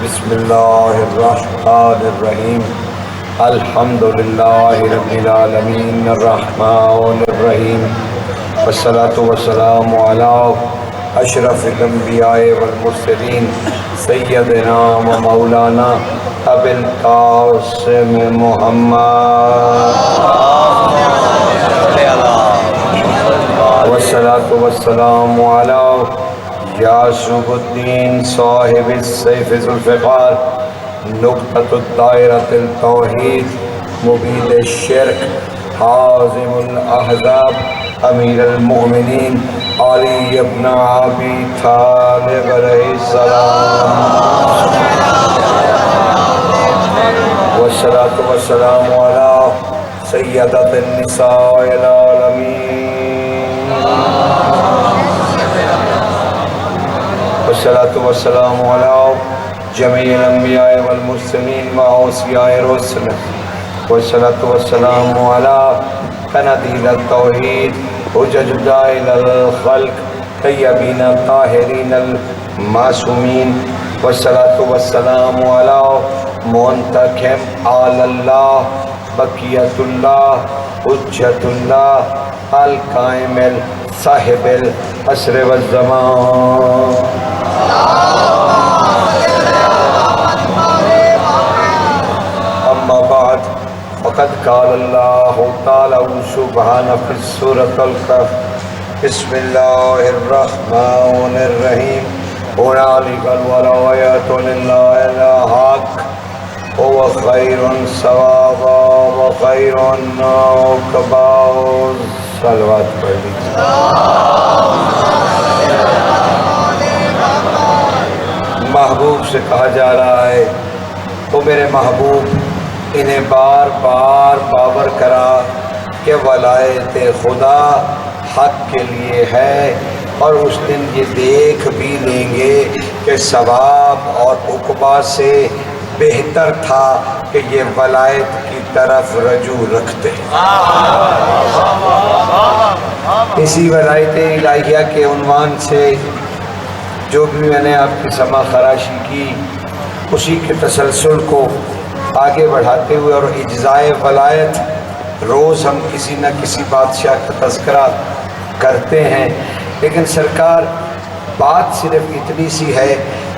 بسم اللہ الرحمن الرحیم الحمد للہ رب العالمین الرحمن الرحیم والصلاة والسلام علی اشرف الانبیاء والمرسلین سیدنا و مولانا ابی القاسم محمد والصلاة والسلام علی یعصب الدین صاحب السیف ذو الفقار نقطۃ الدائرۃ التوحید مبید الشرک حازم الاحزاب امیر المؤمنین علی ابن ابی طالب علیہ السلام والصلاة والسلام علی سیدۃ النساء العالمین والصلاة والسلام علی جمیع الانبیاء والمرسلین واوصیاء الرسل والصلاة والسلام علی قنادیل التوحید حجج دائل الخلق طیبین طاہرین المعصومین والصلاة والسلام علی منتخب آل اللہ بقیت اللہ حجت اللہ القائم صاحب العصر والزمان اما بعد فقد قال اللہ تعالی سبحانہ فی سورة الکہف بسم اللہ الرحمن الرحیم هنالک الولایات للہ الحق هو خیر ثوابا و خیر عقبا صلوات پڑھ لیجیے محبوب سے کہا جا رہا ہے تو میرے محبوب انہیں بار بار باور کرا کہ ولایت خدا حق کے لیے ہے اور اس دن یہ دیکھ بھی لیں گے کہ ثواب اور عقبہ سے بہتر تھا کہ یہ ولایت کی طرف رجوع رکھتے اسی ولایت الہیہ کے عنوان سے جو بھی میں نے آپ کی سماع خراشی کی اسی کے تسلسل کو آگے بڑھاتے ہوئے اور اجزائے ولایت روز ہم کسی نہ کسی بادشاہ کا تذکرہ کرتے ہیں لیکن سرکار بات صرف اتنی سی ہے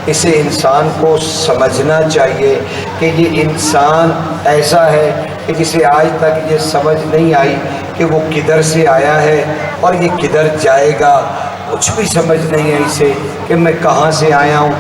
اسے انسان کو سمجھنا چاہیے کہ یہ انسان ایسا ہے کہ جسے آج تک یہ سمجھ نہیں آئی کہ وہ کدھر سے آیا ہے اور یہ کدھر جائے گا کچھ بھی سمجھ نہیں ہے اسے کہ میں کہاں سے آیا ہوں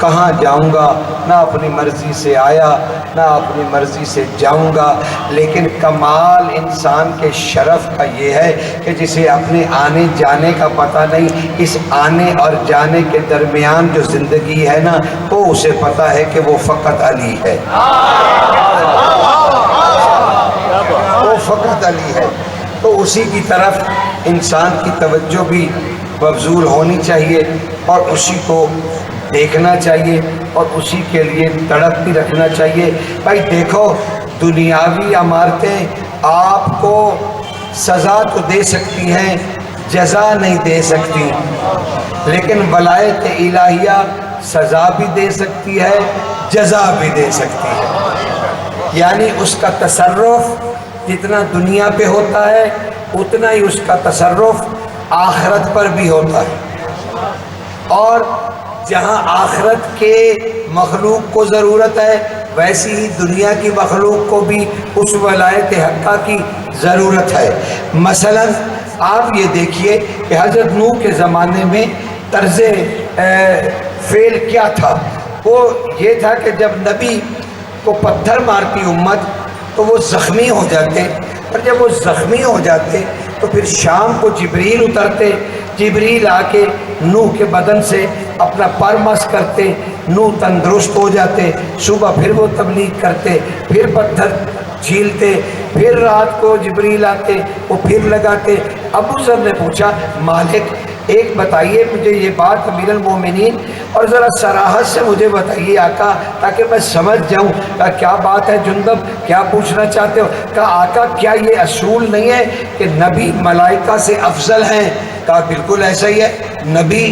کہاں جاؤں گا نہ اپنی مرضی سے آیا نہ اپنی مرضی سے جاؤں گا لیکن کمال انسان کے شرف کا یہ ہے کہ جسے اپنے آنے جانے کا پتہ نہیں اس آنے اور جانے کے درمیان جو زندگی ہے نا وہ اسے پتہ ہے کہ وہ فقط علی ہے وہ فقط علی ہے تو اسی کی طرف انسان کی توجہ بھی مبذول ہونی چاہیے اور اسی کو دیکھنا چاہیے اور اسی کے لیے تڑپ بھی رکھنا چاہیے بھائی دیکھو دنیاوی عمارتیں آپ کو سزا تو دے سکتی ہیں جزا نہیں دے سکتی لیکن ولایت الہیہ سزا بھی دے سکتی ہے جزا بھی دے سکتی ہے یعنی اس کا تصرف جتنا دنیا پہ ہوتا ہے اتنا ہی اس کا تصرف آخرت پر بھی ہوتا ہے اور جہاں آخرت کے مخلوق کو ضرورت ہے ویسی ہی دنیا کی مخلوق کو بھی اس ولایت حقہ کی ضرورت ہے مثلا آپ یہ دیکھیے کہ حضرت نوح کے زمانے میں طرز فعل کیا تھا وہ یہ تھا کہ جب نبی کو پتھر مارتی امت تو وہ زخمی ہو جاتے اور جب وہ زخمی ہو جاتے تو پھر شام کو جبریل اترتے جبریل آ کے نوح کے بدن سے اپنا پر مس کرتے نوح تندرست ہو جاتے صبح پھر وہ تبلیغ کرتے پھر پتھر جھیلتے پھر رات کو جبریل آتے وہ پھر لگاتے ابو ذر نے پوچھا مالک ایک بتائیے مجھے یہ بات امیر المومنین اور ذرا صراحت سے مجھے بتائیے آقا تاکہ میں سمجھ جاؤں کہ کیا بات ہے جندب کیا پوچھنا چاہتے ہو کہا آقا کیا یہ اصول نہیں ہے کہ نبی ملائکہ سے افضل ہیں کہا بالکل ایسا ہی ہے نبی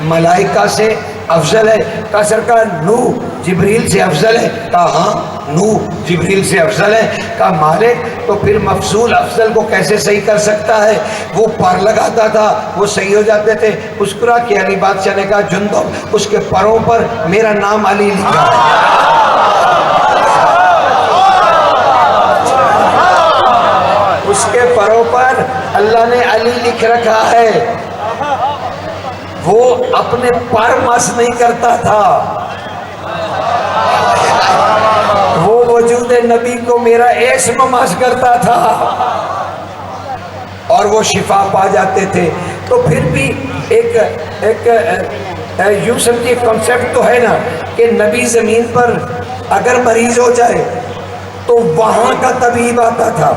ملائکہ سے افضل ہے؟ کہا سرکار نوح جبریل سے افضل ہے؟ کہا ہاں نوح جبریل سے افضل ہے۔ کہا مالک تو پھر مفضول افضل کو کیسے صحیح کر سکتا ہے؟ وہ پر لگاتا تھا وہ صحیح ہو جاتے تھے۔ مسکرا کے علی بادشاہ نے کہا جندب اس کے پروں پر میرا نام علی لکھا ہے۔ اس کے پروں پر اللہ نے علی لکھ رکھا ہے۔ وہ اپنے پر مس نہیں کرتا تھا، وہ وجود نبی کو میرا اسم مس کرتا تھا اور وہ شفا پا جاتے تھے۔ تو پھر بھی ایک یوں سمجھے کنسیپٹ تو ہے نا کہ نبی زمین پر اگر مریض ہو جائے تو وہاں کا طبیب آتا تھا،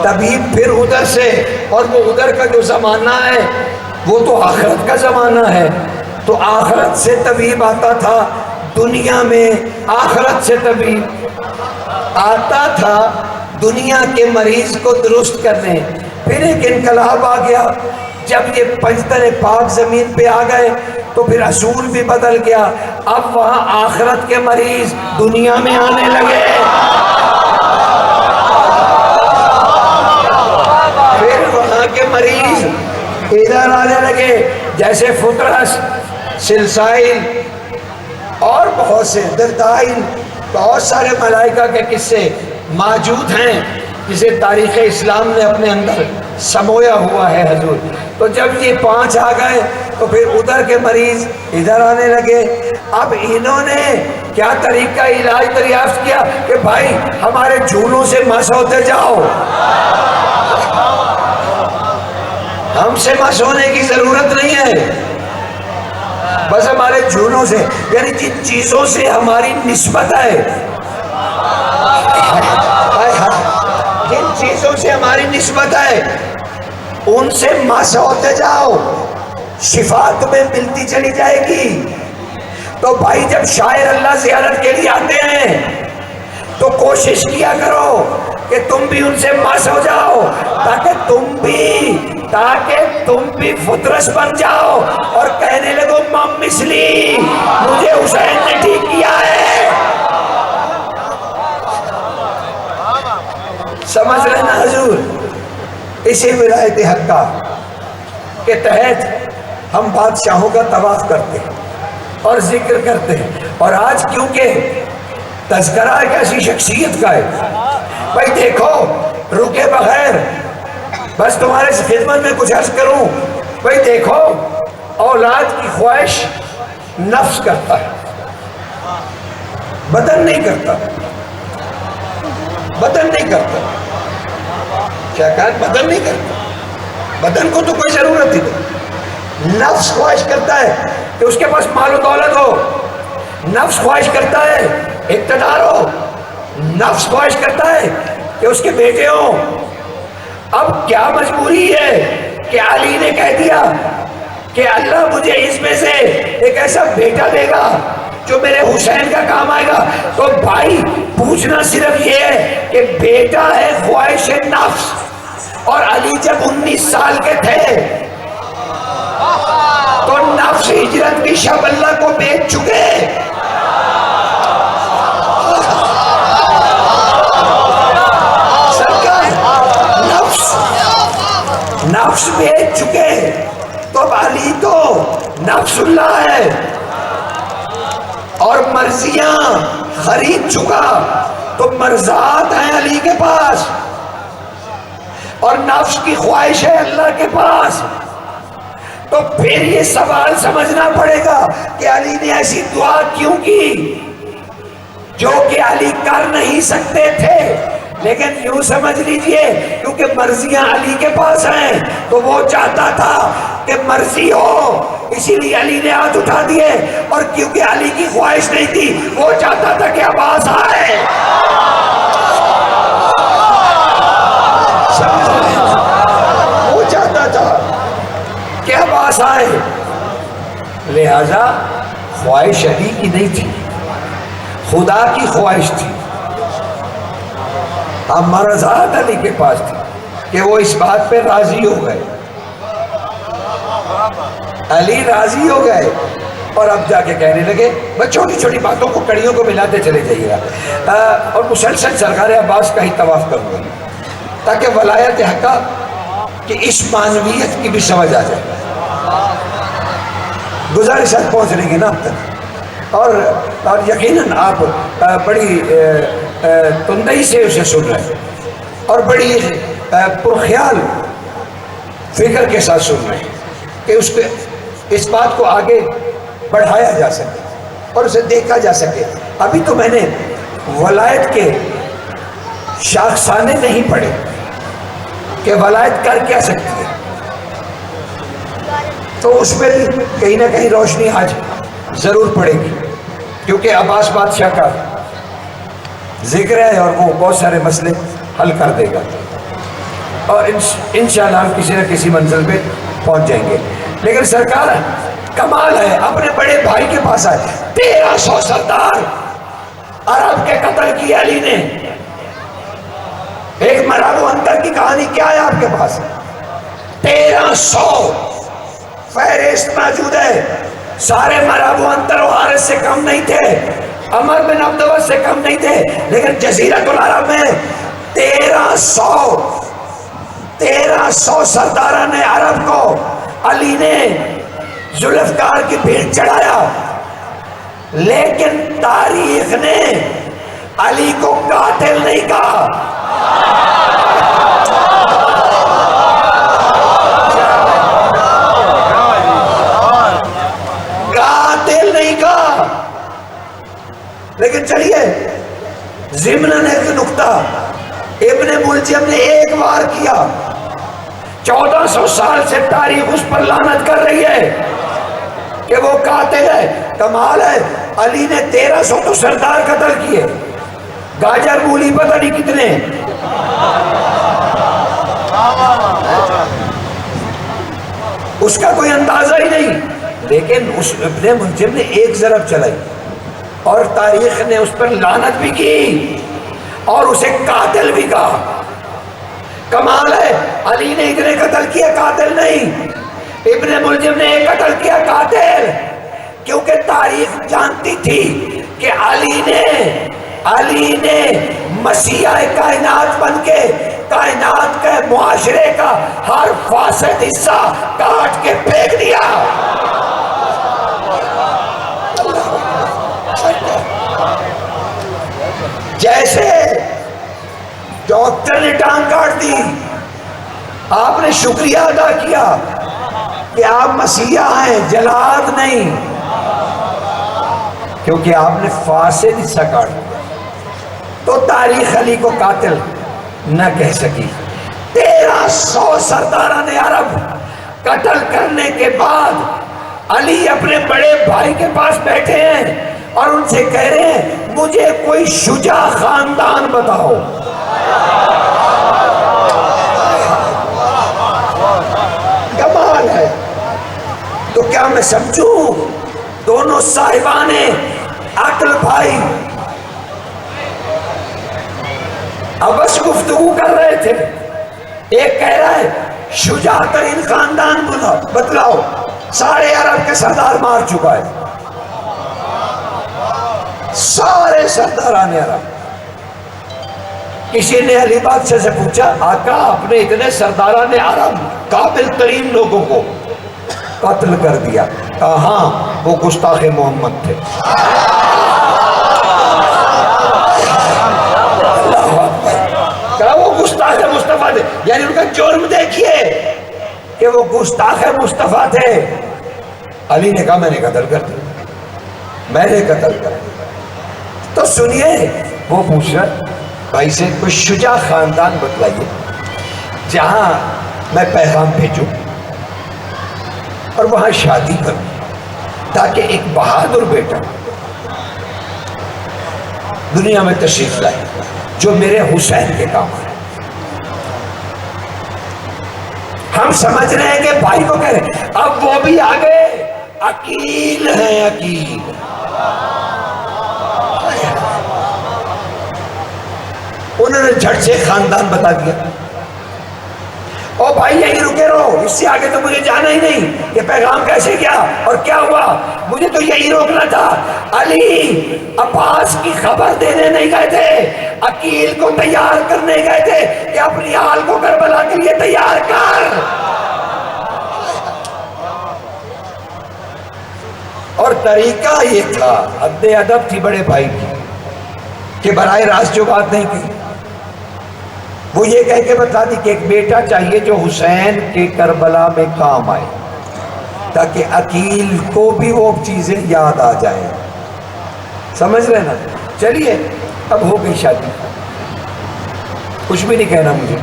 طبیب پھر ادھر سے، اور وہ ادھر کا جو زمانہ ہے وہ تو آخرت کا زمانہ ہے، تو آخرت سے طبیب آتا تھا دنیا میں، آخرت سے طبیب آتا تھا دنیا کے مریض کو درست کرنے۔ پھر ایک انقلاب آ گیا، جب یہ پنجتن پاک زمین پہ آ گئے تو پھر اصول بھی بدل گیا، اب وہاں آخرت کے مریض دنیا میں آنے لگے، پھر وہاں کے مریض ادھر آنے لگے، جیسے فطرس، سلسائل اور بہت سے دردائل، بہت سارے ملائکہ کے قصے موجود ہیں جسے تاریخ اسلام نے اپنے اندر سمویا ہوا ہے حضور۔ تو جب یہ 5 آ گئے تو پھر ادھر کے مریض ادھر آنے لگے۔ اب انہوں نے کیا طریقہ علاج دریافت کیا کہ بھائی ہمارے جھولوں سے مس ہوتے جاؤ، ہم سے مس ہونے کی ضرورت نہیں ہے، بس ہمارے جھولوں سے، یعنی جن چیزوں سے ہماری نسبت ہے، جن چیزوں سے ہماری نسبت ہے ان سے مس ہوتے جاؤ، شفا تمہیں ملتی چلی جائے گی۔ تو بھائی جب شاعر اللہ زیارت کے لیے آتے ہیں تو کوشش کیا کرو کہ تم بھی ان سے مس ہو جاؤ، تاکہ تم بھی فطرس بن جاؤ اور کہنے لگو مم مثلی، مجھے حسین نے ٹھیک کیا ہے۔ سمجھ رہے نا حضور؟ اسی ولایت حقہ کے تحت ہم بادشاہوں کا طواف کرتے ہیں اور ذکر کرتے ہیں، اور آج کیونکہ تذکرہ ایک ایسی شخصیت کا ہے، بھائی دیکھو رکے بغیر بس تمہارے خدمت میں کچھ عرض کروں، بھائی دیکھو اولاد کی خواہش نفس کرتا ہے، بدن نہیں کرتا، بدن نہیں کرتا، کیا کہا؟ بدن نہیں کرتا، بدن کو تو کوئی ضرورت ہی نہیں، نفس خواہش کرتا ہے کہ اس کے پاس مال و دولت ہو، نفس خواہش کرتا ہے اقتدار ہو، نفس خواہش کرتا ہے کہ اس کے بیٹے ہوں۔ اب کیا مجبوری ہے کہ علی نے کہہ دیا کہ اللہ مجھے اس میں سے ایک ایسا بیٹا دے گا جو میرے حسین کا کام آئے گا۔ تو بھائی پوچھنا صرف یہ ہے کہ بیٹا ہے خواہش نفس، اور علی جب 19 سال کے تھے تو نفس ہجرت کی شب اللہ کو بیچ چکے، نفس بیچ چکے، تو اب علی تو نفس اللہ ہے اور مرضیاں خرید چکا، تو مرضات ہیں علی کے پاس اور نفس کی خواہش ہے اللہ کے پاس۔ تو پھر یہ سوال سمجھنا پڑے گا کہ علی نے ایسی دعا کیوں کی جو کہ علی کر نہیں سکتے تھے، لیکن یوں سمجھ لیجئے کیونکہ مرضیاں علی کے پاس ہیں تو وہ چاہتا تھا کہ مرضی ہو، اسی لیے علی نے ہاتھ اٹھا دیے، اور کیونکہ علی کی خواہش نہیں تھی وہ چاہتا تھا کہ عباس آئے، وہ چاہتا تھا کہ عباس آئے، لہذا خواہش علی کی نہیں تھی، خدا کی خواہش تھی، ہمارا ذات علی کے پاس تھی کہ وہ اس بات پہ راضی ہو گئے علی راضی ہو گئے اور اب جا کے کہنے لگے بس چھوٹی چھوٹی باتوں کو کڑیوں کو ملاتے چلے جائیے گا اور مسلسل سرکار عباس کا ہی طواف کروں گا تاکہ ولایت حقہ کہ اس معنویت کی بھی سمجھ آ جائے. گزارشات پہنچ رہی گی نا اب تک اور یقیناً آپ بڑی تندئی سے اسے سن رہے ہیں اور بڑی پرخیال فکر کے ساتھ سن رہے ہیں کہ اس بات کو آگے بڑھایا جا سکے اور اسے دیکھا جا سکے. ابھی تو میں نے ولایت کے شاخسانے نہیں پڑھے کہ ولایت کر کیا سکتی ہے, تو اس میں بھی کہیں نہ کہیں روشنی آج ضرور پڑے گی کیونکہ عباس بادشاہ کا ذکر ہے اور وہ بہت سارے مسئلے حل کر دے گا اور انشاءاللہ ہم کسی نہ کسی منزل پہ پہنچ جائیں گے. لیکن سرکار کمال ہے, اپنے بڑے بھائی کے پاس آئے. 1300 سردار عرب کے قتل کی علی نے. ایک مراب و انتر کی کہانی کیا ہے آپ کے پاس؟ 1300 فہرست موجود ہے. سارے مراب و انتر و حارث سے کم نہیں تھے, عمر بن عبدالوس سے کم نہیں تھے, لیکن جزیرۃ العرب میں 1300 سرداران عرب کو علی نے ذوالفقار کی بھیڑ چڑھایا. لیکن تاریخ نے علی کو قاتل نہیں کہا. قاتل نہیں کہا. لیکن چلیے ضمناً ایک نکتہ ابن ملجم نے ایک بار کیا. 1400 سال سے تاریخ اس پر لعنت کر رہی ہے کہ وہ قاتل ہے. کمال ہے, علی نے 1300 تو سردار قتل کیے, گاجر مولی پتہ نہیں کتنے. اس کا کوئی اندازہ ہی نہیں. لیکن اس ابن ملجم نے ایک ضرب چلائی اور تاریخ نے اس پر لعنت بھی کی اور اسے قاتل بھی کہا. کمال ہے, علی نے اتنے قتل کیا, قاتل نہیں. ابن ملجم نے ایک قتل کیا, قاتل. کیونکہ تاریخ جانتی تھی کہ علی نے مسیح کائنات بن کے کائنات کے معاشرے کا ہر فاسد حصہ کاٹ کے پھینک دیا. جیسے ڈاکٹر نے ٹانگ کاٹ دی, آپ نے شکریہ ادا کیا کہ آپ مسیحا ہیں, جلاد نہیں, کیونکہ آپ نے فاسد حصہ کاٹ دیا. تو تاریخ علی کو قاتل نہ کہہ سکی. 1300 سرداران عرب قتل کرنے کے بعد علی اپنے بڑے بھائی کے پاس بیٹھے ہیں اور ان سے کہہ رہے ہیں مجھے کوئی شجاع خاندان بتاؤ. کمال ہے. تو کیا میں سمجھوں دونوں صاحبان عقل بھائی ابس گفتگو کر رہے تھے. ایک کہہ رہا ہے شجاع ترین خاندان بتلاؤ, سارے عرب کے سردار مار چکا ہے, سارے سرداران عرب. کسی نے علی بادشاہ سے پوچھا آقا آپ نے اتنے سرداران عرب قابل ترین لوگوں کو قتل کر دیا. کہا ہاں وہ گستاخ محمد تھے. کہا وہ گستاخ مصطفیٰ تھے, یعنی ان کا جرم دیکھیے کہ وہ گستاخ مصطفیٰ تھے. علی نے کہا میں نے قتل کر دیا, میں نے قتل کر دیا. تو سنیے وہ پوچھ رہا بھائی سے کوئی شجاع خاندان بتلائیے جہاں میں پیغام بھیجوں اور وہاں شادی کروں تاکہ ایک بہادر بیٹا دنیا میں تشریف لائے جو میرے حسین کے کام ہے. ہم سمجھ رہے ہیں کہ بھائی کو کہہ رہے ہیں, اب وہ بھی آگے عقیل ہیں. عقیل انہوں نے جھٹ سے خاندان بتا دیا. او بھائی یہیں رکے رہو، اس سے آگے تو مجھے جانا ہی نہیں کہ پیغام کیسے گیا اور کیا ہوا، مجھے تو یہی روکنا تھا۔ علی عباس کی خبر دینے نہیں گئے تھے، عقیل کو تیار کرنے گئے تھے کہ اپنی آل کو کربلا کے لیے تیار کر۔ اور طریقہ یہ تھا، حد ادب تھی بڑے بھائی کی، کہ براہ راست جو بات نہیں کی وہ یہ کہہ کے بتا دی کہ ایک بیٹا چاہیے جو حسین کے کربلا میں کام آئے، تاکہ عقیل کو بھی وہ چیزیں یاد آ جائیں۔ سمجھ رہے نا؟ چلیے اب ہو گئی شادی، کچھ بھی نہیں کہنا مجھے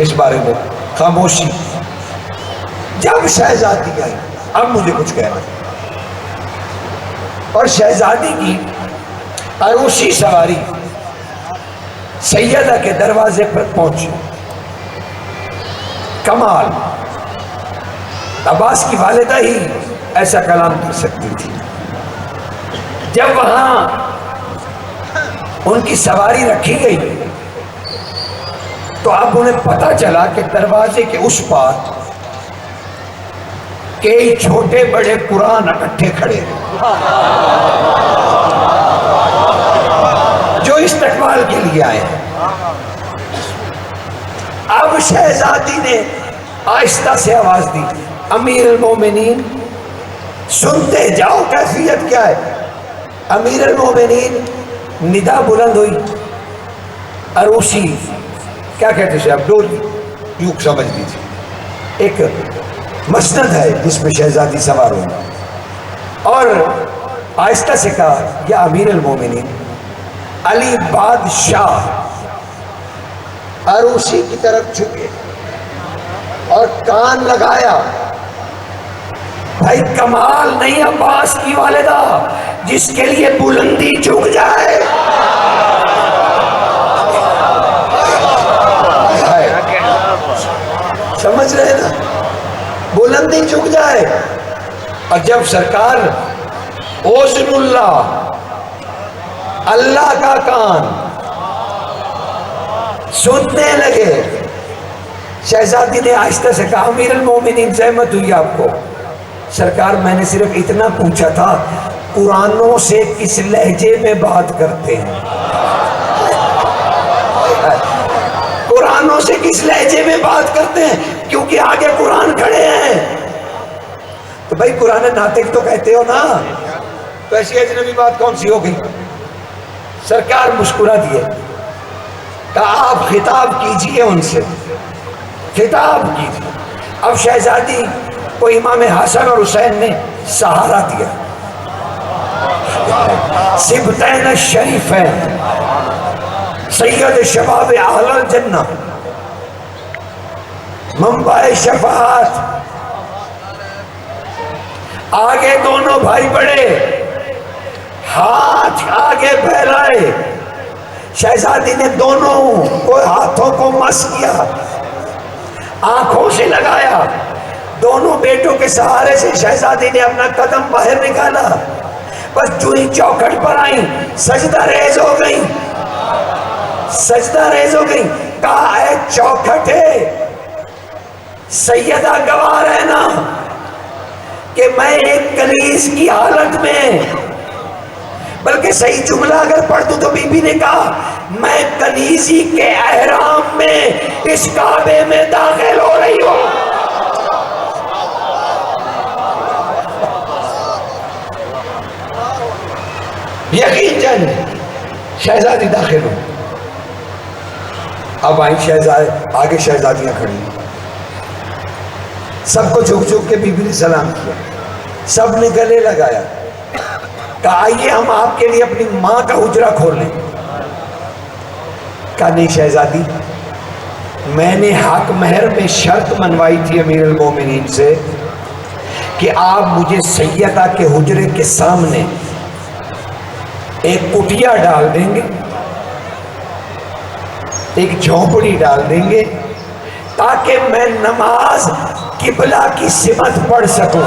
اس بارے میں، خاموشی۔ جب شہزادی آئی اب مجھے کچھ کہنا، اور شہزادی کی عروسی سواری سیدہ کے دروازے پر پہنچی۔ کمال، عباس کی والدہ ہی ایسا کلام کر سکتی تھی۔ جب وہاں ان کی سواری رکھی گئی تو اب انہیں پتہ چلا کہ دروازے کے اس پار کئی چھوٹے بڑے قرآن اکٹھے کھڑے ہیں جو استقبال کے لیے آئے ہیں۔ اب شہزادی نے آہستہ سے آواز دی، امیر المومنین سنتے جاؤ کیفیت کیا ہے۔ امیر المومنین، ندا بلند ہوئی، عروسی کیا کہتے ہیں اب ڈولی، یوں سمجھ لیجیے ایک مسند ہے جس میں شہزادی سوار ہوئی، اور آہستہ سے کہا یا امیر المومنین، علی بادشاہ عروسی کی طرف جھکے اور کان لگایا۔ بھائی کمال نہیں عباس کی والدہ جس کے لیے بلندی جھک جائے۔ سمجھ رہے نا؟ بلندی جھک جائے۔ اور جب سرکار اوزن اللہ، اللہ کا کان سننے لگے، شہزادی نے آہستہ سے کہا امیر المومنین زحمت ہوئی آپ کو، سرکار میں نے صرف اتنا پوچھا تھا قرآنوں سے کس لہجے میں بات کرتے ہیں، قرآنوں سے کس لہجے میں بات کرتے ہیں، کیونکہ آگے قرآن کھڑے ہیں۔ تو بھائی قرآن ناطق تو کہتے ہو نا، تو ایسی اجنبی بات کون سی ہو گئی؟ سرکار مسکرا دیے، کہا آپ خطاب کیجئے ان سے، خطاب کیجئے۔ اب شہزادی کو امام حسن اور حسین نے سہارا دیا، سبتین الشریفین، سید شباب اہل الجنہ، منبع شفاعت۔ آگے دونوں بھائی بڑے، ہاتھ آگے پھیلائے، شہزادی نے دونوں کو ہاتھوں کو مس کیا، آنکھوں سے لگایا، دونوں بیٹوں کے سہارے سے شہزادی نے اپنا قدم باہر نکالا، بس چوری چوکھٹ پر آئیں، سجدہ ریز ہو گئی، سجدہ ریز ہو گئی۔ کہا اے چوکھٹے، سیدہ گواہ رہنا کہ میں ایک کنیز کی حالت میں، بلکہ صحیح جملہ اگر پڑھ دوں تو بی بی نے کہا میں کنیزی کے احرام میں اس کعبے میں داخل ہو رہی ہوں۔ یقیناً شہزادی داخل ہوں۔ اب آئی شہزادی، آگے شہزادیاں کھڑی، سب کو جھک جھک کے بی بی نے سلام کیا، سب نے گلے لگایا، کہا آئیے ہم آپ کے لیے اپنی ماں کا حجرہ کھول لیں۔ کہا نہیں شہزادی، میں نے حق مہر میں شرط منوائی تھی امیر المومنین سے کہ آپ مجھے سیدہ کے حجرے کے سامنے ایک کٹیا ڈال دیں گے، ایک جھونپڑی ڈال دیں گے، تاکہ میں نماز قبلہ کی سمت پڑھ سکوں۔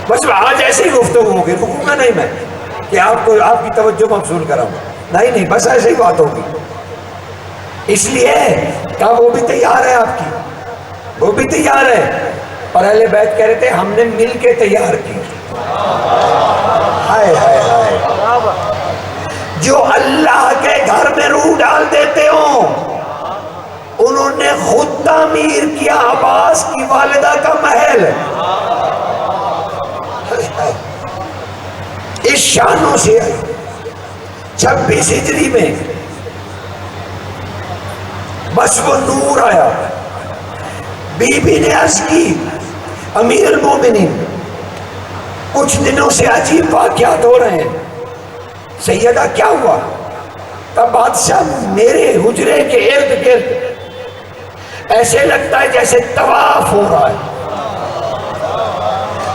بس آج ایسے ہی گفتگو ہوگی، رکوں گا نہیں میں، کہ آپ کی توجہ مبذول کراؤں. نہیں بس ایسے ہی بات ہوگی. اس لیے کہا وہ بھی تیار ہے آپ کی، وہ بھی تیار ہے. اور اہل بیت کہہ رہے تھے ہم نے مل کے تیار کی. ہائے ہائے ہائے، جو اللہ کے گھر میں روح ڈال دیتے ہوں انہوں نے خود تعمیر کیا عباس کی والدہ کا محل. اس شانوں سے آئی 26 ہجری میں بس وہ نور آیا. بی بی نے عرض کی امیر المومنین کچھ دنوں سے عجیب واقعات ہو رہے ہیں. سیدہ کیا ہوا؟ کہ بادشاہ میرے حجرے کے ارد گرد ایسے لگتا ہے جیسے طواف ہو رہا ہے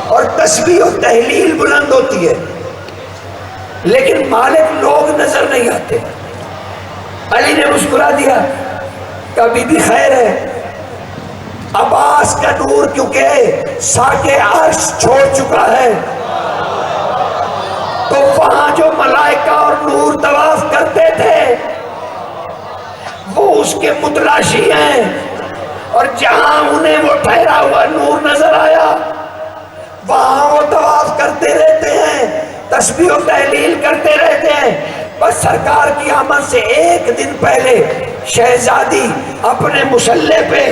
اور تسبیح و تحلیل بلند ہوتی ہے، لیکن مالک لوگ نظر نہیں آتے. علی نے مسکرا دیا کہ بی بی خیر ہے. عباس کا نور کیونکہ ساکے عرش چھوڑ چکا ہے تو وہاں جو ملائکہ اور نور طواف کرتے تھے وہ اس کے متلاشی ہیں، اور جہاں انہیں وہ ٹھہرا ہوا نور نظر آیا وہاں وہ طواف کرتے رہتے ہیں، تسبیح و تحلیل کرتے رہتے ہیں. بس سرکار کی آمد سے ایک دن پہلے شہزادی اپنے مصلے پہ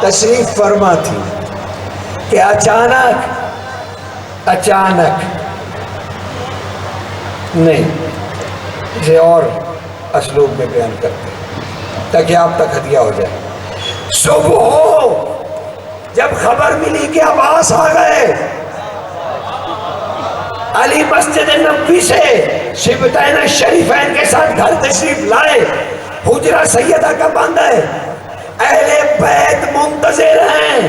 تشریف فرما تھی کہ اچانک نہیں، اسے اور اسلوب میں بیان کرتے تاکہ آپ تک ہدیہ ہو جائے. صبح ہو جب خبر ملی کہ عباس آ گئے، علی مسجد نبوی سے شبتین شریفین کے ساتھ گھر تشریف لائے. حجرہ سیدہ کا بند ہے، اہل بیت منتظر ہیں.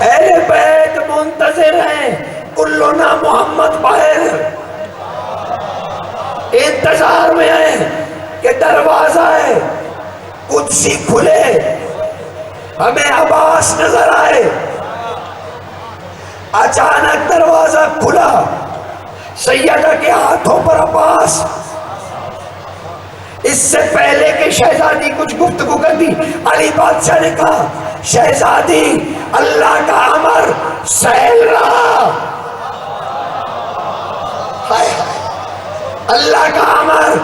اہل بیت منتظر ہیں. کلنا محمد باہر انتظار میں ہے کہ دروازہ ہے قدسی کھلے، ہمیں عباس نظر آئے. اچانک دروازہ کھلا، سیدہ کے ہاتھوں پر عباس. اس سے پہلے کہ شہزادی کچھ گفتگو کر دی، علی بادشاہ نے کہا شہزادی اللہ کا امر سہل رہا. اللہ کا امر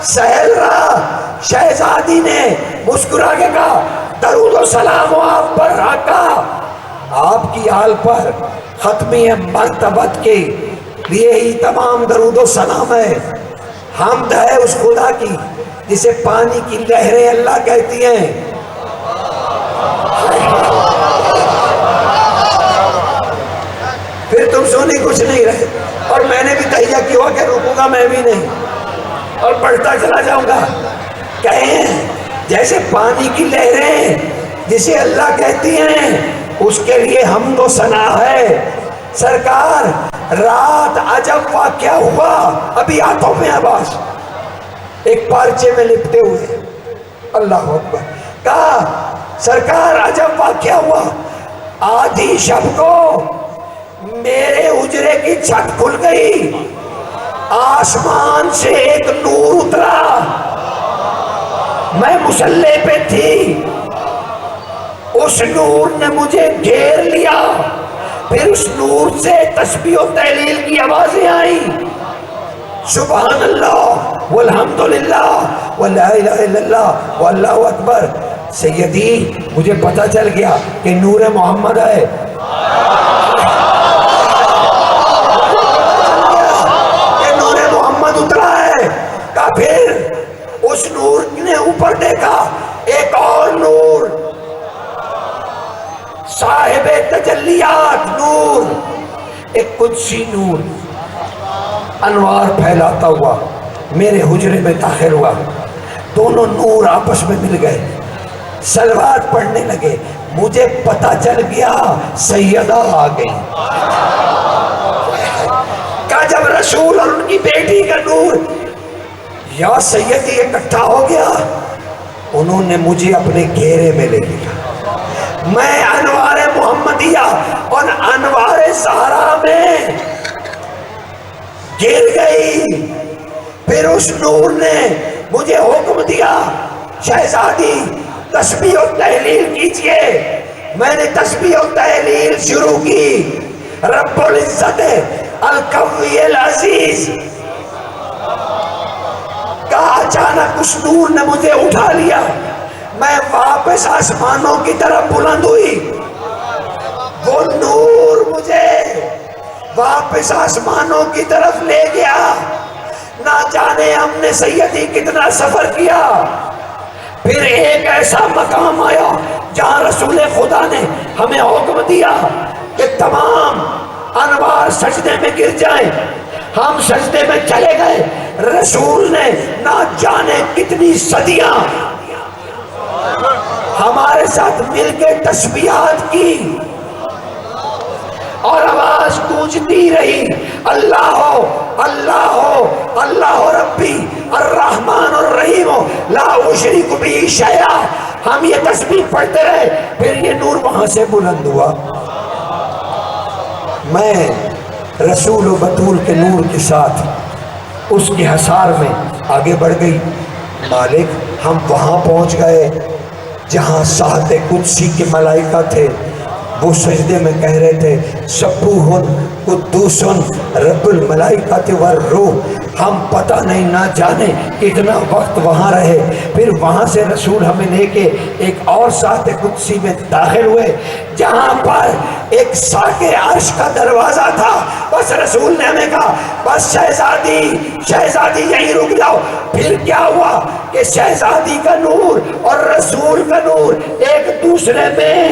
سہل رہا. شہزادی نے مسکرا کے کہا درود و سلام ہو آپ پر آقا. آپ کی آل پر ختمی مرتبت کے لیے ہی تمام درود و سلام ہے. حمد ہے اس خدا کی جسے پانی کی لہریں اللہ کہتی ہیں. پھر تم سونی کچھ نہیں رہے، اور میں نے بھی تہیہ کیا کہ رکوں گا میں بھی نہیں اور پڑھتا چلا جاؤں گا. کہیں جیسے پانی کی لہریں جسے اللہ کہتی ہیں اس کے لیے حمد و ثنا ہے. سرکار رات عجب واقعہ ہوا، ابھی ہاتھوں میں عباس ایک پارچے میں لپٹے ہوئے. اللہ اکبر. کہا سرکار عجب واقعہ ہوا، آدھی شب کو میرے حجرے کی چھت کھل گئی، آسمان سے ایک نور اترا، میں مصلی پہ تھی، اس نور نے مجھے گھیر لیا. پھر اس نور سے تسبیح و تحلیل کی آوازیں آئیں، سبحان اللہ والحمدللہ ولا الہ الا اللہ واللہ اکبر. سیدی مجھے پتہ چل گیا کہ نور محمد ہے. کہ نور محمد اترا ہے. کہ پھر اس نور نے اوپر دیکھا ایک اور نور، صاحب تجلیات نور، ایک قدسی نور انوار پھیلاتا ہوا میرے حجرے میں داخل ہوا. دونوں نور آپس میں مل گئے، صلوات پڑھنے لگے. مجھے پتہ چل گیا سیدہ آ گئی. کہ جب رسول اور ان کی بیٹی کا نور یا سیدی اکٹھا ہو گیا انہوں نے مجھے اپنے گھیرے میں لے لیا. میں انوار محمدیہ اور انوار زہرا میں گر گئی. پھر اس نور نے مجھے حکم دیا شہزادی تسبیح و تحلیل کیجئے. میں نے تسبیح و تحلیل شروع کی. رب العزت القوی العزیز کا اچانک اس نور نے مجھے اٹھا لیا. میں واپس آسمانوں کی طرف بلند ہوئی. وہ نور مجھے واپس آسمانوں کی طرف لے گیا. نہ جانے ہم نے سیدی کتنا سفر کیا. پھر ایک ایسا مقام آیا جہاں رسول خدا نے ہمیں حکم دیا کہ تمام انوار سجدے میں گر جائیں. ہم سجدے میں چلے گئے. رسول نے نہ جانے کتنی صدیاں ہمارے ساتھ مل کے تسبیحات کی اور آواز گونجتی رہی اللہ ہو اللہ ہو اللہ ہو ربی الرحمن الرحیم لا اشرک بہ شیئا. ہم یہ تسبیح پڑھتے رہے. پھر یہ نور وہاں سے بلند ہوا. میں رسول و بطول کے نور کے ساتھ اس کے حصار میں آگے بڑھ گئی. مالک ہم وہاں پہنچ گئے جہاں ساحت قدسی کے ملائکہ تھے. وہ سجدے میں کہہ رہے تھے سبوح قدوس رب الملائکۃ والروح. ہم پتہ نہیں نہ جانے کتنا وقت وہاں رہے. پھر وہاں سے رسول ہمیں لے کے ایک اور ساحت قدسی میں داخل ہوئے جہاں پر ایک ساق عرش کا دروازہ تھا. بس رسول نے ہمیں کہا بس شہزادی یہیں رک جاؤ. پھر کیا ہوا کہ شہزادی کا نور اور رسول کا نور ایک دوسرے میں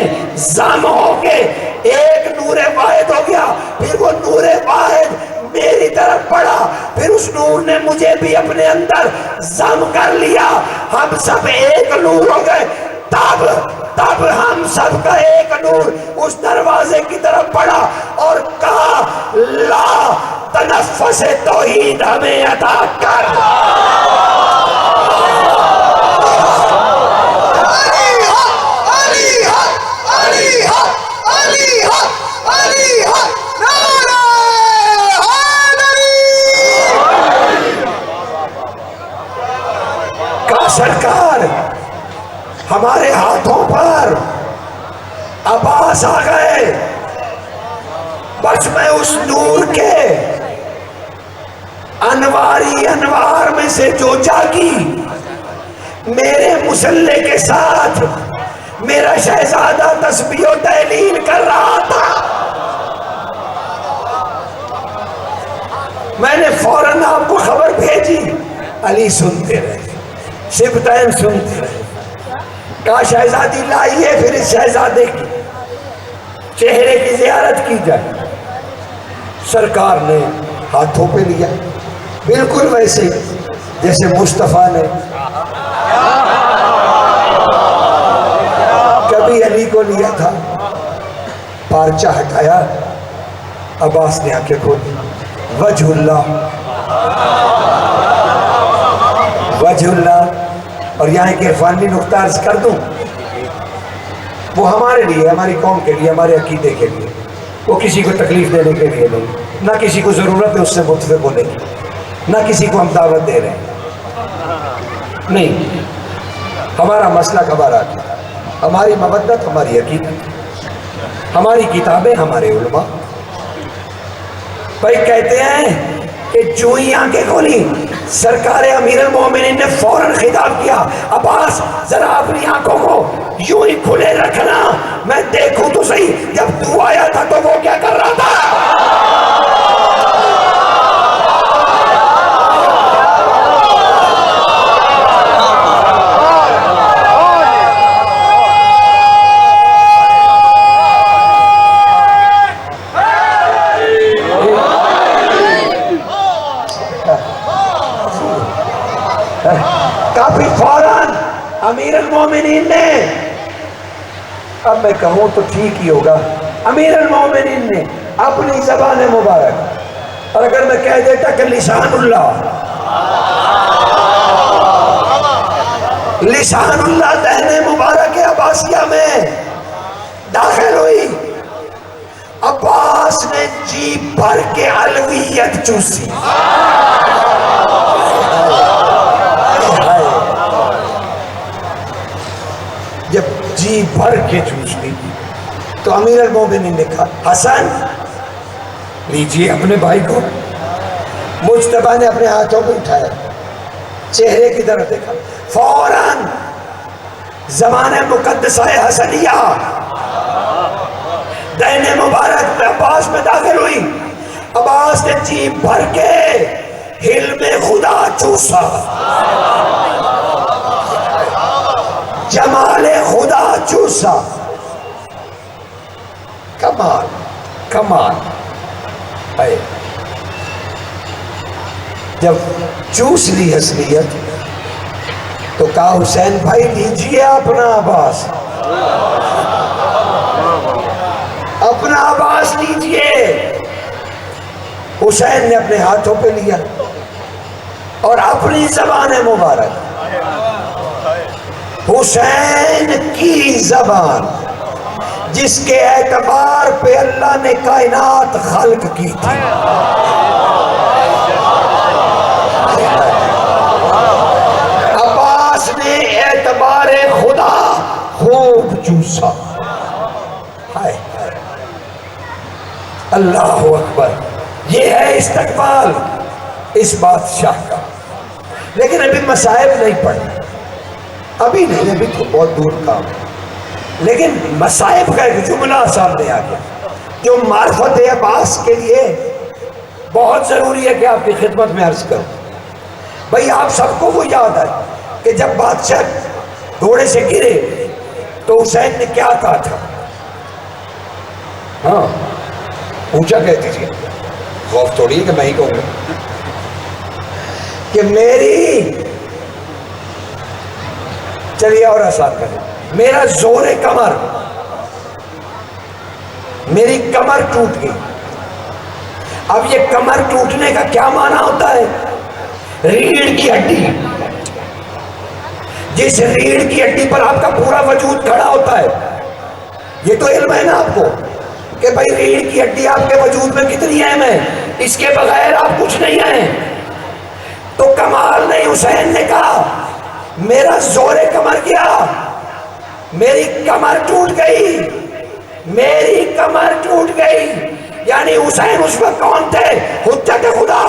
ضم ہو کے ایک نور واحد ہو گیا. پھر وہ نور واحد میری طرف پڑا. پھر اس نور نے مجھے بھی اپنے اندر ضم کر لیا. ہم سب ایک نور ہو گئے. تب ہم سب کا ایک نور اس دروازے کی طرف پڑا اور کہا لا تنفس توحید ہمیں عطا کر. سرکار ہمارے ہاتھوں پر عباس آ گئے. بس میں اس نور کے انوار میں سے جو جاگی میرے مسلح کے ساتھ میرا شہزادہ تسبیح و تحلیل کر رہا تھا. میں نے فوراً آپ کو خبر بھیجی. علی سنتے رہے, سبتین سنتے رہے. کہا شہزادی لائیے پھر اس شہزادے کی چہرے کی زیارت کی جائے. سرکار نے ہاتھوں پہ لیا بالکل ویسے جیسے مصطفیٰ نے کبھی علی کو لیا تھا. پارچہ ہٹایا, عباس نے آنکھیں کھولی. وجہ اللہ. اور یہاں ایک عرفانی نقطہ عرض کر دوں, وہ ہمارے لیے, ہماری قوم کے لیے, ہمارے عقیدے کے لیے, وہ کسی کو تکلیف دینے کے لیے نہیں. نہ کسی کو ضرورت ہے اس سے متفق ہونے کی, نہ کسی کو ہم دعوت دے رہے ہیں. نہیں, ہمارا مسلک ہمارا عقیدہ, ہماری مودت ہماری عقیدت, ہماری کتابیں ہمارے علماء. بھائی کہتے ہیں کہ جو ہی آنکھیں کھولی سرکار امیر المومنین نے فوراً خطاب کیا عباس ذرا اپنی آنکھوں کو یوں ہی کھلے رکھنا, میں دیکھوں تو صحیح جب تو آیا تھا تو وہ کیا کر رہا تھا. کافی فوراً امیر المومنین نے, اب میں کہوں تو ٹھیک ہی ہوگا, امیر المومنین نے اپنی زبان مبارک, اور اگر میں کہہ دیتا کہ لسان اللہ, لسان اللہ دہنے مبارک عباسیہ میں داخل ہوئی، عباس نے جیب بھر کے علویت چوسی. جب جیب بھر کے چوس لی تو امیر المومنین نے کہا حسن لیجیے اپنے بھائی کو. مجتبیٰ نے اپنے ہاتھوں کو اٹھایا، چہرے کی طرف دیکھا، فوراً زمانہ مقدسہ حسنیہ دین مبارک میں عباس میں داخل ہوئی. عباس نے جیب بھر کے حلم خدا چوسا، جمال خدا چوسا. کمال کمال. جب چوس لی حسنیت تو کہا حسین بھائی لیجیے اپنا عباس، اپنا عباس لیجیے. حسین نے اپنے ہاتھوں پہ لیا اور اپنی زبان مبارک، حسین کی زبان جس کے اعتبار پہ اللہ نے کائنات خلق کی تھی، عباس نے اعتبار خدا خوب چوسا. اللہ اکبر. یہ ہے استقبال اس بادشاہ کا. لیکن ابھی مصائب نہیں پڑے، ابھی نہیں، ابھی تو بہت دور کام. لیکن مصائب کا ایک جملہ سامنے آ گیا جو معرفت عباس کے لیے بہت ضروری ہے کہ آپ کی خدمت میں عرض کروں. بھئی آپ سب کو وہ یاد ہے کہ جب بادشاہ گھوڑے سے گرے تو حسین نے کیا کہا تھا؟ ہاں اونچا کہتی تھی، خوف تھوڑی ہے کہ میں ہی کہوں گا کہ میری، چلیے اور آسان کریں، میرا زور کمر، میری کمر ٹوٹ گئی. اب یہ کمر ٹوٹنے کا کیا معنی ہوتا ہے؟ ریڑھ کی ہڈی، جس ریڑھ کی ہڈی پر آپ کا پورا وجود کھڑا ہوتا ہے. یہ تو علم ہے نا آپ کو کہ بھائی ریڑھ کی ہڈی آپ کے وجود میں کتنی اہم ہے، اس کے بغیر آپ کچھ نہیں ہیں. تو کمال نہیں، حسین نے کہا میرا زور کمر گیا، میری کمر ٹوٹ گئی، میری کمر ٹوٹ گئی. یعنی حسین اس وقت کون تھے؟ حجت خدا،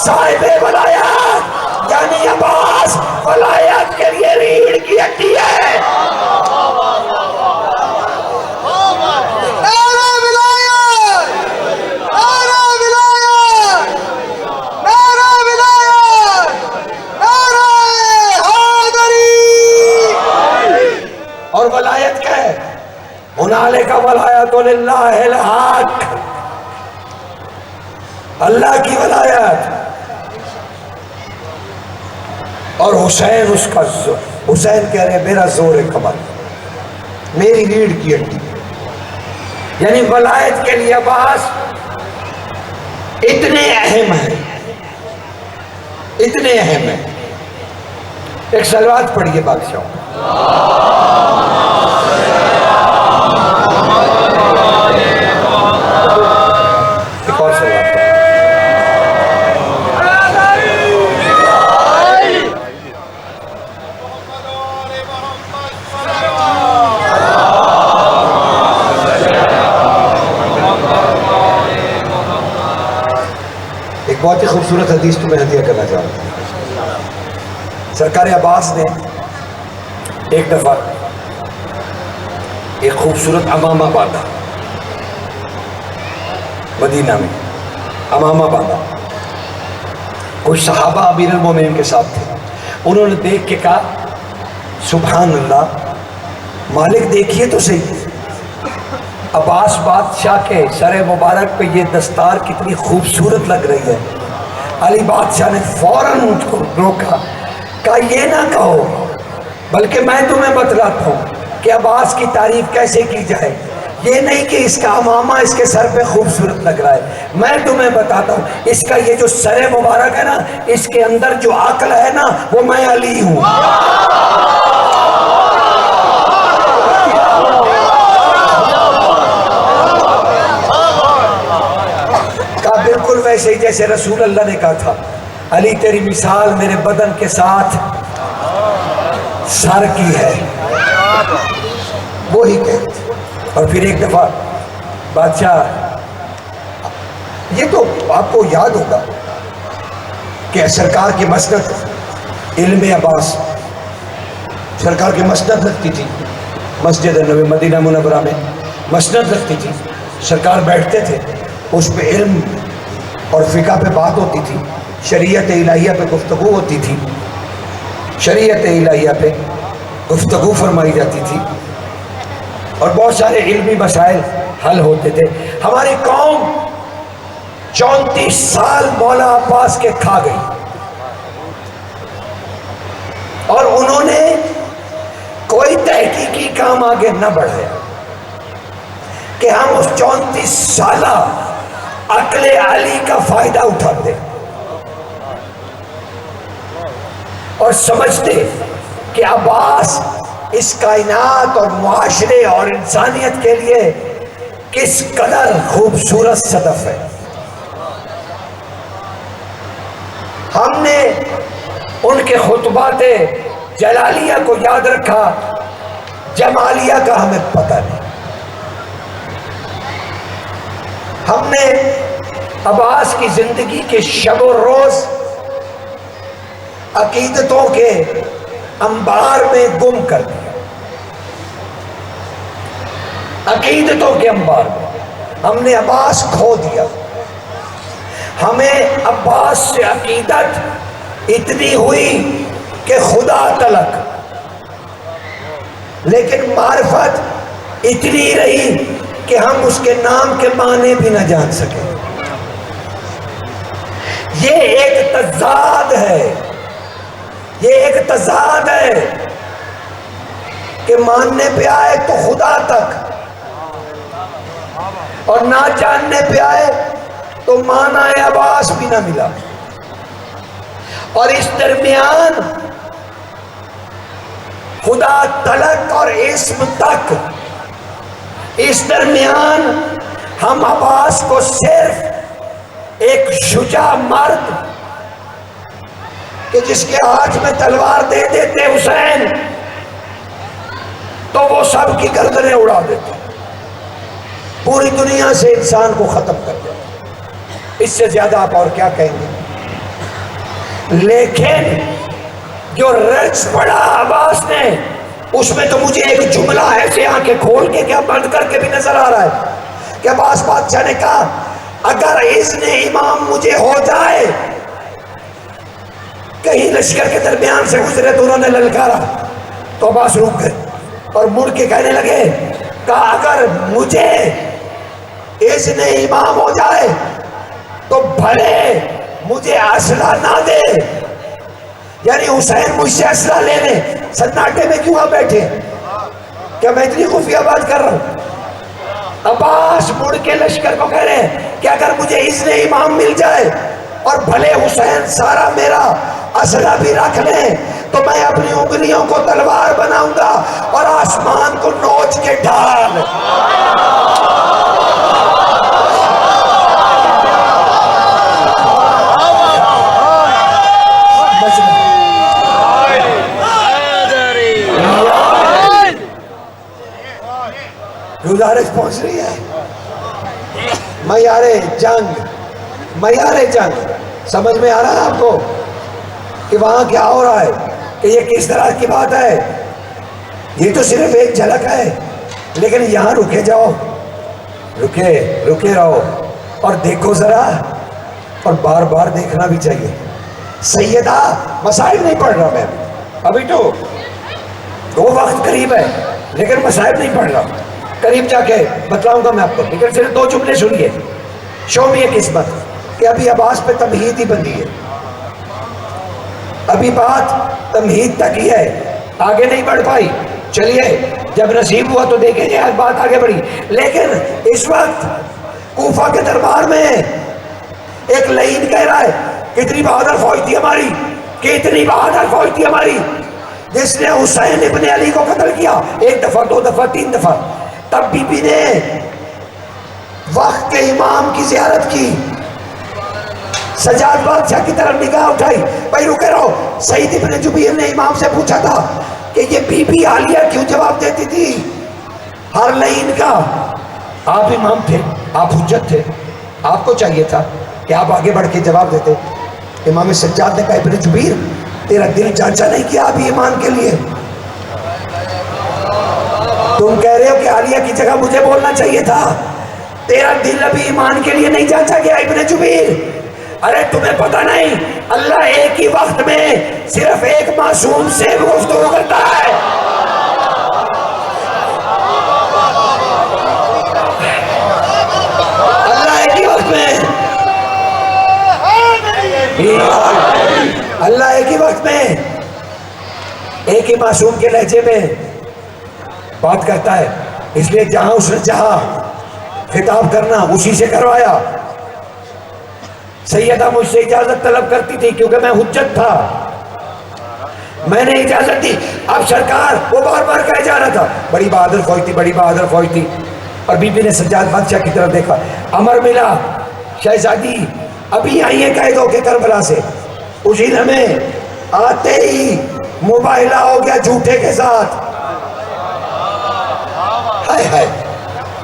صاحب ولایت. یعنی عباس ولایت کے لیے ریڑھ کی ہڈی ہے. اور ولایت کیا ہے؟ ہنالک ولایت للہ الحق، اللہ کی ولایت. اور حسین اس کا حسین کہہ رہے میرا زور کمر، میری ریڑھ کی ہڈی. یعنی ولایت کے لیے عباس اتنے اہم ہیں، اتنے اہم ہیں. ایک صلوات پڑھیے بادشاہ. ایک اور صلوات. ایک بہت ہی خوبصورت حدیث تمہیں ہدیہ کرنا چاہتا ہوں. سرکار عباس نے ایک دفعہ ایک خوبصورت امامہ باندھا، مدینہ میں امامہ باندھا. کچھ صحابہ امیر المومنین کے ساتھ تھے. انہوں نے دیکھ کے کہا سبحان اللہ، مالک دیکھیے تو صحیح، عباس بادشاہ کے سر مبارک پہ یہ دستار کتنی خوبصورت لگ رہی ہے. علی بادشاہ نے فوراً ان کو روکا، کہا یہ نہ کہو، بلکہ میں تمہیں بتلاتا ہوں کہ عباس کی تعریف کیسے کی جائے. یہ نہیں کہ اس کا امامہ اس کے سر پہ خوبصورت لگ رہا ہے، میں تمہیں بتاتا ہوں اس کا یہ جو سر مبارک ہے نا، اس کے اندر جو عقل ہے نا، وہ میں علی ہوں۔ کہا بالکل ویسے ہی جیسے رسول اللہ نے کہا تھا، علی تیری مثال میرے بدن کے ساتھ سر کی ہے، وہی کہتے۔ اور پھر ایک دفعہ بادشاہ، یہ تو آپ کو یاد ہوگا کہ سرکار کی مسند علم عباس، سرکار کی مسند لگتی تھی مسجد نبوی مدینہ منورہ میں، مسند لگتی تھی، سرکار بیٹھتے تھے، اس پہ علم اور فقہ پہ بات ہوتی تھی، شریعت الہیہ پہ گفتگو ہوتی تھی، شریعت الہیہ پہ گفتگو فرمائی جاتی تھی، اور بہت سارے علمی مسائل حل ہوتے تھے۔ ہماری قوم 34 سال مولا عباس کے کھا گئی، اور انہوں نے کوئی تحقیقی کام آگے نہ بڑھایا کہ ہم اس 34 سالہ عقل علی کا فائدہ اٹھاتے اور سمجھتے کہ عباس اس کائنات اور معاشرے اور انسانیت کے لیے کس قدر خوبصورت صدف ہے۔ ہم نے ان کے خطبات جلالیہ کو یاد رکھا، جمالیہ کا ہمیں پتہ نہیں۔ ہم نے عباس کی زندگی کے شب و روز عقیدتوں کے انبار میں گم کر دیا، عقیدتوں کے انبار میں ہم نے عباس کھو دیا۔ ہمیں عباس سے عقیدت اتنی ہوئی کہ خدا تلک، لیکن معرفت اتنی رہی کہ ہم اس کے نام کے معنی بھی نہ جان سکیں۔ یہ ایک تضاد ہے، یہ ایک تضاد ہے کہ ماننے پہ آئے تو خدا تک، اور نہ جاننے پہ آئے تو معنی عباس بھی نہ ملا۔ اور اس درمیان خدا تلک اور اسم تک، اس درمیان ہم عباس کو صرف ایک شجاع مرد کہ جس کے ہاتھ میں تلوار دے دیتے حسین تو وہ سب کی گردنیں اڑا دیتے، پوری دنیا سے انسان کو ختم کر دیتے۔ اس سے زیادہ آپ اور کیا کہیں گے؟ لیکن جو رچ پڑا عباس نے، اس میں تو مجھے ایک جملہ ایسے آنکھیں کھول کے کیا بند کر کے بھی نظر آ رہا ہے کہ عباس بادشاہ نے کہا اگر اذن امام مجھے ہو جائے، کہیں لشکر کے درمیان سے گزرے تو انہوں نے للکارا تو عباس رک گئے اور مڑ کے کہنے لگے کہا اگر مجھے اذن امام ہو جائے تو بھلے مجھے اسلحہ نہ دے، یعنی حسین مجھ سے اسلحہ لے لے، سناٹے میں کیوں بیٹھے؟ کیا میں اتنی خفیہ بات کر رہا ہوں؟ عباس مڑ کے لشکر کو کہہ رہے ہیں کہ اگر مجھے اذن امام مل جائے اور بھلے حسین سارا میرا اسلحہ بھی رکھ لیں تو میں اپنی انگلیوں کو تلوار بناؤں گا اور آسمان کو نوچ کے ڈھال۔ گزارش پہنچ رہی ہے، معیار جنگ، معیار جنگ سمجھ میں آ رہا ہے آپ کو کہ وہاں کیا ہو رہا ہے، کہ یہ کس طرح کی بات ہے؟ یہ تو صرف ایک جھلک ہے، لیکن یہاں رکے جاؤ، رکے رہو اور دیکھو ذرا، اور بار بار دیکھنا بھی چاہیے۔ سیدہ مسائل نہیں پڑھ رہا میں ابھی، تو وہ وقت قریب ہے لیکن مسائل نہیں پڑھ رہا، قریب جا کے بتلاؤں گا میں آپ کو، لیکن صرف 2 جملے سنیے۔ شومی قسمت کہ ابھی عباس پہ تمہید ہی بندی ہے، ابھی بات تمہید تک ہی ہے، آگے نہیں بڑھ پائی۔ چلیے جب نصیب ہوا تو دیکھیں گے آج بات آگے بڑھی. لیکن اس وقت کوفہ کے دربار میں ایک لعین کہہ رہا ہے کتنی بہادر فوج تھی ہماری، کتنی بہادر فوج تھی ہماری، جس نے حسین ابن علی کو قتل کیا 1 دفعہ 2 دفعہ 3 دفعہ. تب بی بی نے وقت کے امام کی زیارت کی، سجاد بادشاہ کی طرف نگاہ اٹھائی. بھائی رکے رہو. سعید ابن جبیر نے امام سے پوچھا تھا کہ یہ بی بی عالیہ کیوں جواب دیتی تھی ہر لعین کا؟ آپ امام تھے، آپ حجت تھے، آپ کو چاہیے تھا کہ آپ آگے بڑھ کے جواب دیتے. امام سجاد نے کہا ابن جبیر تیرا دل چانچا نہیں کیا ابھی ایمان کے لیے؟ تم کہہ رہے ہو کہ عالیہ کی جگہ مجھے بولنا چاہیے تھا، تیرا دل ابھی ایمان کے لیے نہیں چانچا گیا ابن جبیر؟ ارے تمہیں پتہ نہیں اللہ ایک ہی وقت میں صرف ایک معصوم سے گفتگو کرتا ہے. اللہ ایک ہی وقت میں اللہ ایک ہی وقت میں ایک ہی معصوم کے لہجے میں بات کرتا ہے. اس لیے جہاں اس نے چاہا خطاب کرنا اسی سے کروایا. سیدہ مجھ سے اجازت طلب کرتی تھی کیونکہ میں حجت تھا، میں نے اجازت دی. اب سرکار وہ بار بار کہہ جا رہا تھا بڑی بہادر فوج تھی، بڑی بہادر فوج تھی. اور بی بی نے سجاد بادشاہ کی طرف دیکھا. امر ملا شہزادی ابھی آئی ہیں قید ہو کے کربلا سے. اسی لمحے آتے ہی مباہلہ ہو گیا جھوٹے کے ساتھ. ہائے ہائے.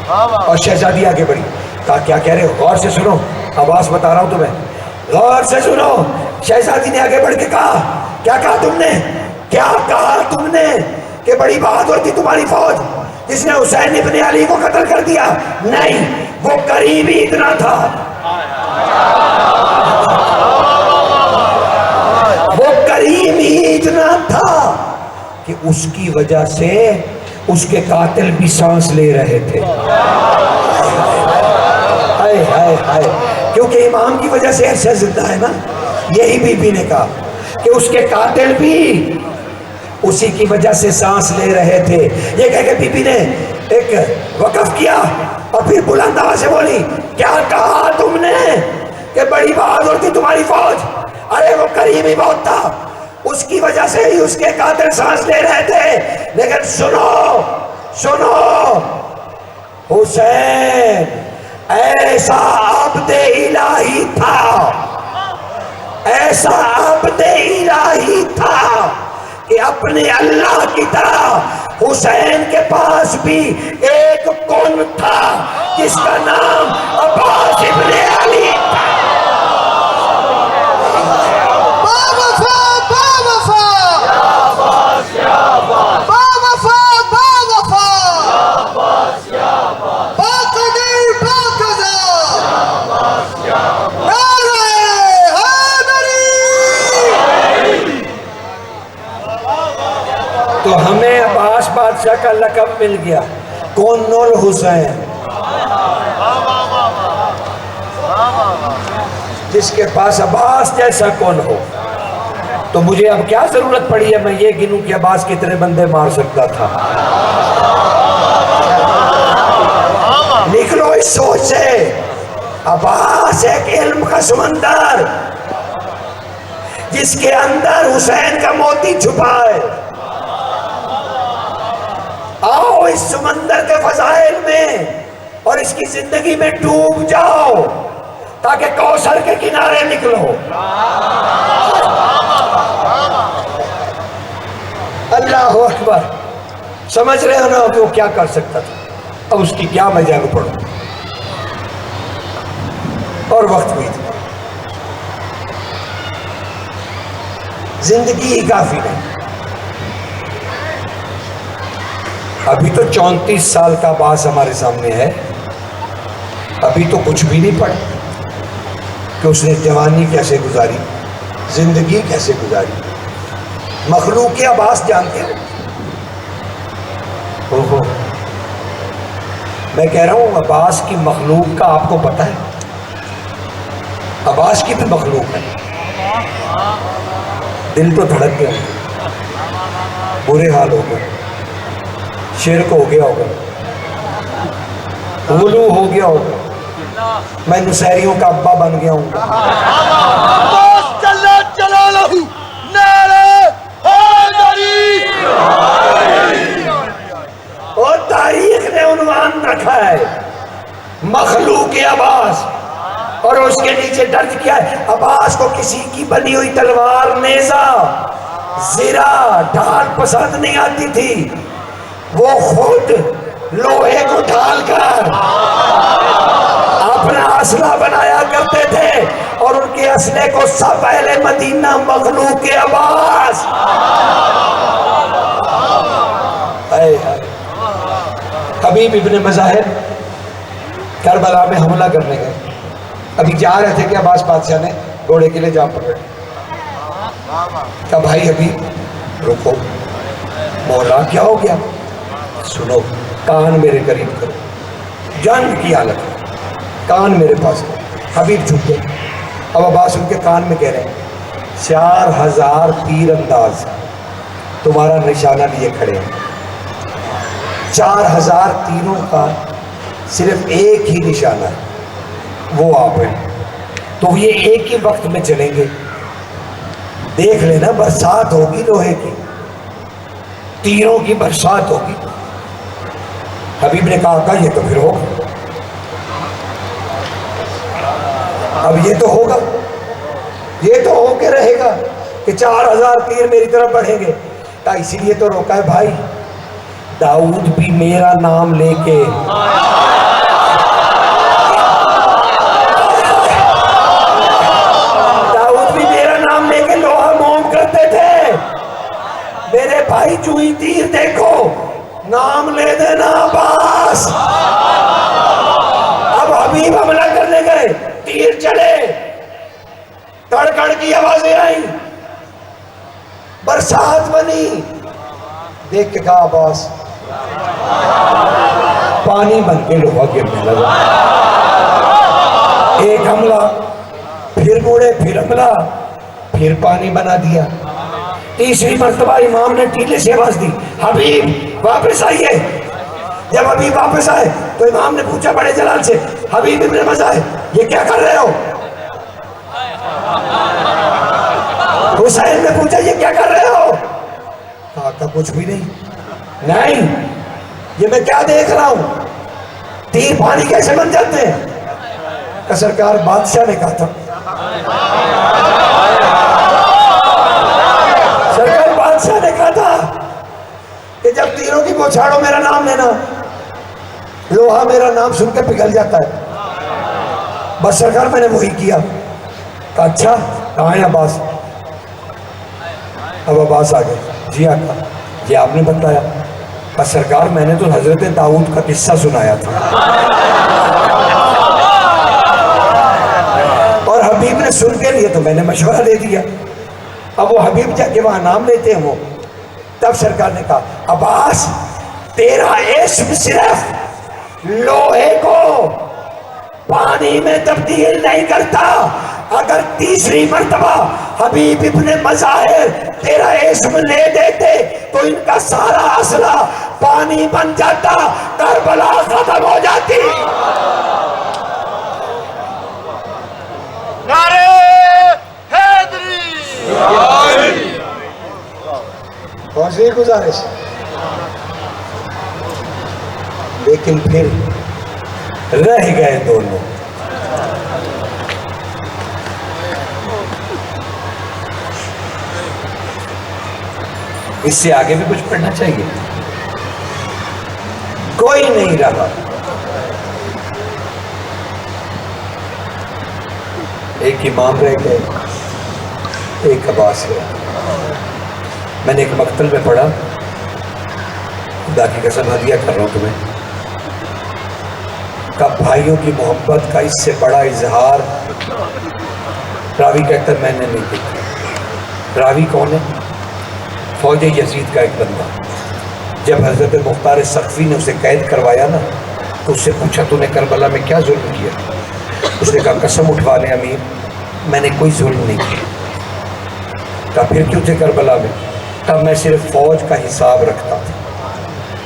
اور شہزادی آگے بڑھی. کہا کیا کہہ رہے ہو؟ غور سے سنو، آواز بتا رہا ہوں تمہیں، غور سے سنو. شہزادی نے آگے بڑھ کے کہا کیا کہا تم نے؟ کیا کہا تم نے کہ بڑی بہادر تھی تمہاری فوج جس نے حسین ابن علی کو قتل کر دیا؟ نہیں، وہ قریب ہی اتنا تھا، وہ قریب ہی اتنا تھا کہ اس کی وجہ سے اس کے قاتل بھی سانس لے رہے تھے. ہائے ہائے ہائے. کیونکہ امام کی وجہ سے عرصہ زندہ ہے نا. یہی بی بی نے کہا کہ اس کے قاتل بھی اسی کی وجہ سے سانس لے رہے تھے. یہ کہہ کے بی بی نے ایک وقف کیا اور پھر بلند آواز سے بولی کیا کہا تم نے کہ بڑی بہادر تھی تمہاری فوج؟ ارے وہ قریب ہی بہت تھا، اس کی وجہ سے ہی اس کے قاتل سانس لے رہے تھے. لیکن سنو سنو، حسین ایسا عبد الہی تھا، ایسا عبد الہی تھا کہ اپنے اللہ کی طرح حسین کے پاس بھی ایک کون تھا جس کا نام عباس ابن علی تھا. تو ہمیں عباس بادشاہ کا لقب مل گیا، کون نول حسین، جس کے پاس عباس جیسا کون ہو. تو مجھے اب کیا ضرورت پڑی ہے میں یہ گنوں کہ عباس کتنے بندے مار سکتا تھا. نکلو اس سوچ سے. عباس ایک علم کا سمندر جس کے اندر حسین کا موتی چھپا ہے. آؤ اس سمندر کے فضائل میں اور اس کی زندگی میں ڈوب جاؤ تاکہ کوثر کے کنارے نکلو. اللہ اکبر. سمجھ رہے ہو نا کہ وہ کیا کر سکتا تھا؟ اب اس کی کیا میں جانو پڑھوں. اور وقت بھی تھا، زندگی ہی کافی نہیں. ابھی تو 34 سال کا باس ہمارے سامنے ہے، ابھی تو کچھ بھی نہیں پڑھا کہ اس نے جوانی کیسے گزاری، زندگی کیسے گزاری. مخلوق عباس جانتے ہیں؟ میں کہہ رہا ہوں عباس کی مخلوق کا آپ کو پتہ ہے؟ عباس کی بھی مخلوق ہے. دل تو دھڑک گئے، برے حال ہو گئے. شرک ہو گیا ہوگا، غلو ہو گیا ہوگا، میں نصیریوں کا ابا بن گیا ہوں گا۔ اور تاریخ نے عنوان رکھا ہے مخلوق عباس، اور اس کے نیچے درج کیا ہے عباس کو کسی کی بنی ہوئی تلوار، نیزہ، زرہ، ڈھال پسند نہیں آتی تھی، وہ خود لوہے کو ڈھال کر اپنا اسلحہ بنایا کرتے تھے، اور ان کے اسلحے کو سب اہل مدینہ مخلوق عباس۔ حبیب ابن مظاہر کربلا میں حملہ کرنے گئے، ابھی جا رہے تھے کہ عباس بادشاہ نے گھوڑے کے لیے جا پکڑے، کہا بھائی حبیب رکو، مولا کیا ہو گیا؟ سنو، کان میرے قریب کرو، جنگ کی حالت ہے، کان میرے پاس کرو۔ حبیب جھک گئے، اب عباس ان کے کان میں کہہ رہے ہیں 4000 تیر انداز تمہارا نشانہ لیے کھڑے ہیں، 4000 تیروں کا صرف ایک ہی نشانہ ہے، وہ آپ ہیں، تو یہ ایک ہی وقت میں چلیں گے، دیکھ لینا برسات ہوگی لوہے کی، تیروں کی برسات ہوگی۔ حبیب نے کہا یہ تو پھر ہوگا، اب یہ تو ہوگا، یہ تو ہو کے رہے گا کہ 4000 تیر میری طرف بڑھیں گے، کہا اسی لیے تو روکا ہے بھائی، داؤد بھی میرا نام لے کے لوہا موم کرتے تھے، میرے بھائی چوئی تیر دیکھو، نام لے دینا عباس۔ اب حبیب حملہ کرنے گئے، تیر چلے، کڑکڑ کی آوازیں آئیں، برسات بنی، دیکھ کے کہا عباس، پانی بن کے لوہا گرنے لگا۔ ایک حملہ، پھر مڑے، پھر حملہ، پھر پانی بنا دیا۔ تیسری مرتبہ امام نے ٹیلے سے آواز دی، حبیب واپس آئیے۔ جب حبیب واپس آئے تو امام نے پوچھا بڑے جلال سے، حبیب ابن مظاہر یہ کیا کر رہے ہو؟ حسین نے پوچھا یہ کیا کر رہے ہو؟ کہا کچھ بھی نہیں۔ نہیں، یہ میں کیا دیکھ رہا ہوں، تیر پانی کیسے بن جاتے ہیں؟ کہ سرکار بادشاہ نے کہا تھا، سرکار بادشاہ نے کہا تھا کہ جب تیروں کی بوچھاڑوں میرا نام لینا، لوہا میرا نام سن کے پگھل جاتا ہے، بس سرکار میں نے وہی کیا۔ کہا اچھا، کہاں ہے عباس؟ اب عباس آ گئے، جی آقا، یہ آپ نے بتایا؟ بس سرکار میں نے تو حضرت داؤد کا قصہ سنایا تھا، اور حبیب نے سن کے لیے تو میں نے مشورہ دے دیا۔ اب وہ حبیب جا کے وہاں نام لیتے ہیں، وہ تب سرکار نے کہا عباس تیرا اسم صرف لوہے کو پانی میں تبدیل نہیں کرتا، اگر تیسری مرتبہ حبیب ابن مظاہر تیرا اسم لے دیتے تو ان کا سارا اسلحہ پانی بن جاتا، کربلا ختم ہو جاتی۔ نعرے حیدری! کون سی گزارش؟ لیکن پھر رہ گئے دونوں۔ اس سے آگے بھی کچھ پڑھنا چاہیے، کوئی نہیں رہا، ایک امام رہ گئے، ایک عباس رہ گئے۔ میں نے ایک مقتل میں پڑھا، خدا کی قسم ہدیہ کر رہا ہوں تمہیں، کہ بھائیوں کی محبت کا اس سے بڑا اظہار راوی کہتا ہے میں نے نہیں دیکھا۔ راوی کون ہے؟ فوج یزید کا ایک بندہ۔ جب حضرت مختار سقفی نے اسے قید کروایا نا، تو اس سے پوچھا تو نے کربلا میں کیا ظلم کیا؟ اس نے کہا قسم اٹھوا لیں امیر، میں نے کوئی ظلم نہیں کیا۔ کہا پھر کیوں تھے کربلا میں؟ کہا میں صرف فوج کا حساب رکھتا تھا،